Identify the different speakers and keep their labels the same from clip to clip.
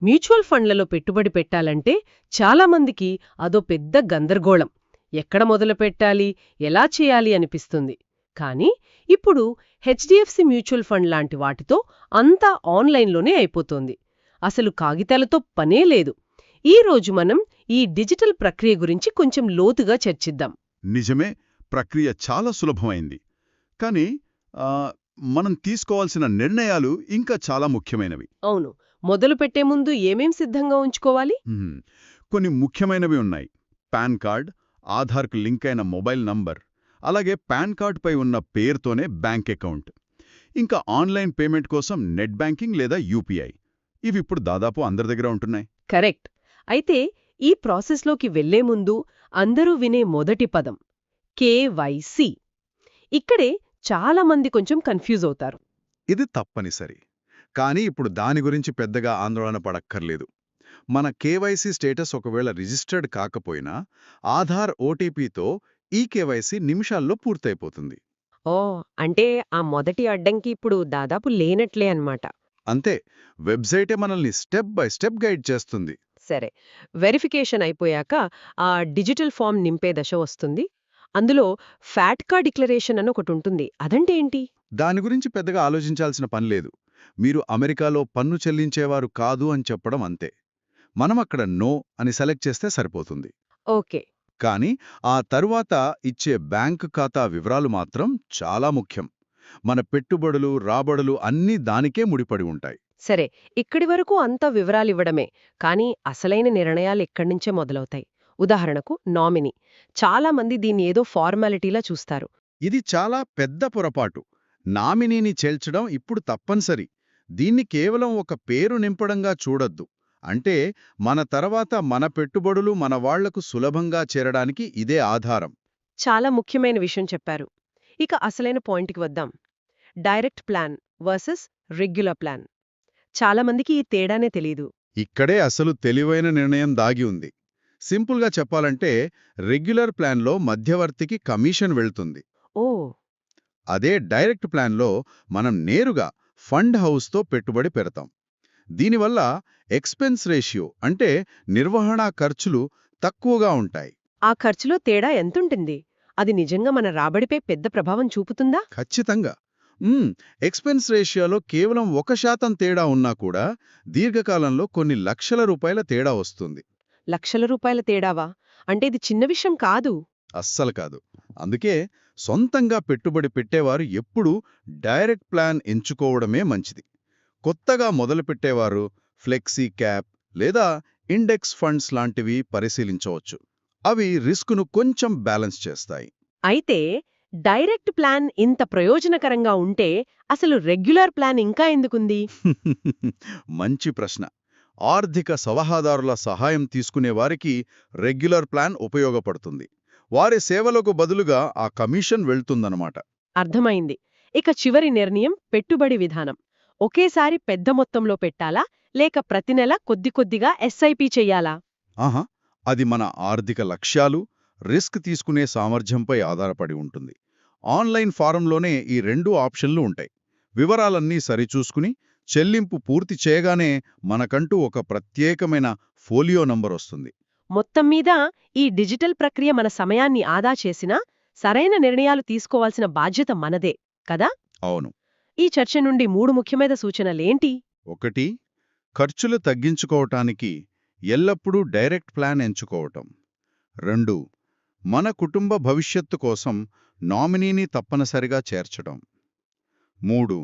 Speaker 1: Mutual ఫండ్లలో పెట్టుబడి పెట్టాలంటే చాలామందికి అదో పెద్ద గందరగోళం. ఎక్కడ మొదలుపెట్టాలి, ఎలా చేయాలి అనిపిస్తుంది. కానీ ఇప్పుడు హెచ్డిఎఫ్సి మ్యూచువల్ ఫండ్ లాంటి వాటితో అంతా ఆన్లైన్లోనే అయిపోతోంది. అసలు కాగితాలతో పనే లేదు. ఈ రోజు మనం ఈ డిజిటల్ ప్రక్రియ గురించి కొంచెం లోతుగా చర్చిద్దాం.
Speaker 2: నిజమే, ప్రక్రియ చాలా సులభమైంది. కానీ ఆ, మనం తీసుకోవాల్సిన నిర్ణయాలు ఇంకా చాలా ముఖ్యమైనవి.
Speaker 1: అవును, మొదలుపెట్టే ముందు ఏమేం సిద్ధంగా ఉంచుకోవాలి?
Speaker 2: మ్మ్. కొన్ని ముఖ్యమైనవి ఉన్నాయి. పాన్ కార్డ్, ఆధార్కు లింక్ అయిన మొబైల్ నంబర్, అలాగే పాన్ కార్డ్పై ఉన్న పేరుతోనే బ్యాంక్ అకౌంట్, ఇంకా ఆన్లైన్ పేమెంట్ కోసం నెట్ బ్యాంకింగ్ లేదా యూపీఐ. ఇవి ఇప్పుడు దాదాపు అందరి దగ్గర ఉంటున్నాయి.
Speaker 1: కరెక్ట్. అయితే ఈ ప్రాసెస్లోకి వెళ్లే ముందు అందరూ వినే మొదటి పదం కేవైసీ. ఇక్కడే చాలా మంది కొంచెం కన్ఫ్యూజ్ అవుతారు.
Speaker 3: ఇది తప్పనిసరి. కానీ ఇప్పుడు దాని గురించి పెద్దగా ఆందోళన పడక్కర్లేదు. మన కేవైసీ స్టేటస్ ఒకవేళ రిజిస్టర్డ్ కాకపోయినా ఆధార్ ఓటీపీతో ఈ కేవైసీ నిమిషాల్లో పూర్తయిపోతుంది.
Speaker 1: ఓ, అంటే ఆ మొదటి అడ్డంకి ఇప్పుడు దాదాపు లేనట్లే అన్నమాట.
Speaker 3: అంతే, వెబ్సైటే మనల్ని స్టెప్ బై స్టెప్ గైడ్ చేస్తుంది.
Speaker 1: సరే, వెరిఫికేషన్ అయిపోయాక ఆ డిజిటల్ ఫామ్ నింపే దశ వస్తుంది. అందులో ఫ్యాట్కా డిక్లరేషన్ అని ఒకటి ఉంటుంది. అదంటే ఏంటి?
Speaker 3: దాని గురించి పెద్దగా ఆలోచించాల్సిన పనిలేదు. మీరు అమెరికాలో పన్ను చెల్లించేవారు కాదు అని చెప్పడం అంతే. మనం అక్కడ నో అని సెలెక్ట్ చేస్తే సరిపోతుంది.
Speaker 1: ఓకే.
Speaker 3: కానీ ఆ తరువాత ఇచ్చే బ్యాంకు ఖాతా వివరాలు మాత్రం చాలా ముఖ్యం. మన పెట్టుబడులు, రాబడులు అన్నీ దానికే ముడిపడి ఉంటాయి.
Speaker 1: సరే, ఇక్కడి వరకు అంతా వివరాలివ్వడమే. కానీ అసలైన నిర్ణయాలు ఇక్కడ్నుంచే మొదలవుతాయి. ఉదాహరణకు నామినీ. చాలా మంది దీన్ని ఏదో ఫార్మాలిటీలా చూస్తారు.
Speaker 3: ఇది చాలా పెద్ద పొరపాటు. నామినీని చేల్చడం ఇప్పుడు తప్పనిసరి. దీన్ని కేవలం ఒక పేరు నింపడంగా చూడొద్దు. అంటే మన తర్వాత మన పెట్టుబడులు మన వాళ్లకు సులభంగా చేరడానికి ఇదే ఆధారం.
Speaker 1: చాలా ముఖ్యమైన విషయం చెప్పారు. ఇక అసలైన పాయింట్కి వద్దాం. Direct plan versus regular plan. చాలామందికి ఈ తేడానే తెలీదు.
Speaker 3: ఇక్కడే అసలు తెలివైన నిర్ణయం దాగి ఉంది. సింపుల్గా చెప్పాలంటే రెగ్యులర్ ప్లాన్లో మధ్యవర్తికి కమిషన్ వెళ్తుంది.
Speaker 1: ఓ,
Speaker 3: అదే డైరెక్ట్ ప్లాన్లో మనం నేరుగా ఫండ్ హౌస్తో పెట్టుబడి పెడతాం. దీనివల్ల ఎక్స్పెన్స్ రేషియో అంటే నిర్వహణా ఖర్చులు తక్కువగా ఉంటాయి.
Speaker 1: ఆ ఖర్చులో తేడా ఎంతుంటుంది? అది నిజంగా మన రాబడిపై పెద్ద ప్రభావం చూపుతుందా?
Speaker 3: ఖచ్చితంగా. ఎక్స్పెన్స్ రేషియోలో కేవలం 1% తేడా ఉన్నా కూడా దీర్ఘకాలంలో కొన్ని లక్షల రూపాయల తేడా వస్తుంది.
Speaker 1: లక్షల రూపాయల తేడావా? అంటే ఇది చిన్న విషయం కాదు.
Speaker 3: అస్సలు కాదు. అందుకే సొంతంగా పెట్టుబడి పెట్టేవారు ఎప్పుడూ డైరెక్ట్ ప్లాన్ ఎంచుకోవడమే మంచిది. కొత్తగా మొదలుపెట్టేవారు ఫ్లెక్సీ క్యాప్ లేదా ఇండెక్స్ ఫండ్స్ లాంటివి పరిశీలించవచ్చు. అవి రిస్కును కొంచెం బ్యాలెన్స్ చేస్తాయి.
Speaker 1: అయితే డైరెక్ట్ ప్లాన్ ఇంత ప్రయోజనకరంగా ఉంటే అసలు రెగ్యులర్ ప్లాన్ ఇంకా ఎందుకుంది?
Speaker 3: మంచి ప్రశ్న. ఆర్థిక సలహాదారుల సహాయం తీసుకునే వారికి రెగ్యులర్ ప్లాన్ ఉపయోగపడుతుంది. వారి సేవలకు బదులుగా ఆ కమిషన్ వెళ్తుందన్నమాట.
Speaker 1: అర్థమైంది. ఇక చివరి నిర్ణయం పెట్టుబడి విధానం. ఒకేసారి పెద్ద మొత్తంలో పెట్టాలా, లేక ప్రతి నెల కొద్ది కొద్దిగా ఎస్ఐపి చెయ్యాలా?
Speaker 3: ఆహా, అది మన ఆర్థిక లక్ష్యాలు, రిస్క్ తీసుకునే సామర్థ్యంపై ఆధారపడి ఉంటుంది. ఆన్లైన్ ఫారంలోనే ఈ 2 ఆప్షన్లు ఉంటాయి. వివరాలన్నీ సరిచూసుకుని చెల్లింపు పూర్తి చేయగానే మనకంటూ ఒక ప్రత్యేకమైన ఫోలియో నంబర్ వస్తుంది.
Speaker 1: మొత్తం మీద ఈ డిజిటల్ ప్రక్రియ మన సమయాన్ని ఆదా చేసినా సరైన నిర్ణయాలు తీసుకోవాల్సిన బాధ్యత మనదే కదా?
Speaker 3: అవును.
Speaker 1: ఈ చర్చ నుండి 3 ముఖ్యమైన సూచనలేంటి?
Speaker 3: 1. ఖర్చులు తగ్గించుకోవటానికి ఎల్లప్పుడూ డైరెక్ట్ ప్లాన్ ఎంచుకోవటం. 2. మన కుటుంబ భవిష్యత్తు కోసం నామినీని తప్పనిసరిగా చేర్చడం. 3.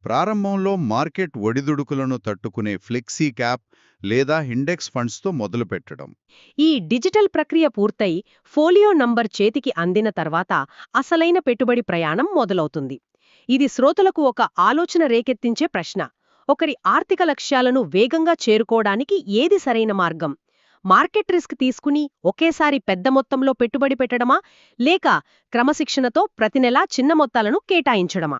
Speaker 3: ప్రారంభంలో మార్కెట్ ఒడిదుడుకులను తట్టుకునే ఫ్లెక్సీ క్యాప్ లేదా ఇండెక్స్ ఫండ్స్తో మొదలుపెట్టడం.
Speaker 1: ఈ డిజిటల్ ప్రక్రియ పూర్తయి ఫోలియో నంబర్ చేతికి అందిన తర్వాత అసలైన పెట్టుబడి ప్రయాణం మొదలవుతుంది. ఇది శ్రోతలకు ఒక ఆలోచన రేకెత్తించే ప్రశ్న. ఒకరి ఆర్థిక లక్ష్యాలను వేగంగా చేరుకోవడానికి ఏది సరైన మార్గం? మార్కెట్ రిస్క్ తీసుకుని ఒకేసారి పెద్ద మొత్తంలో పెట్టుబడి పెట్టడమా, లేక క్రమశిక్షణతో ప్రతి నెలా చిన్న మొత్తాలను కేటాయించడమా?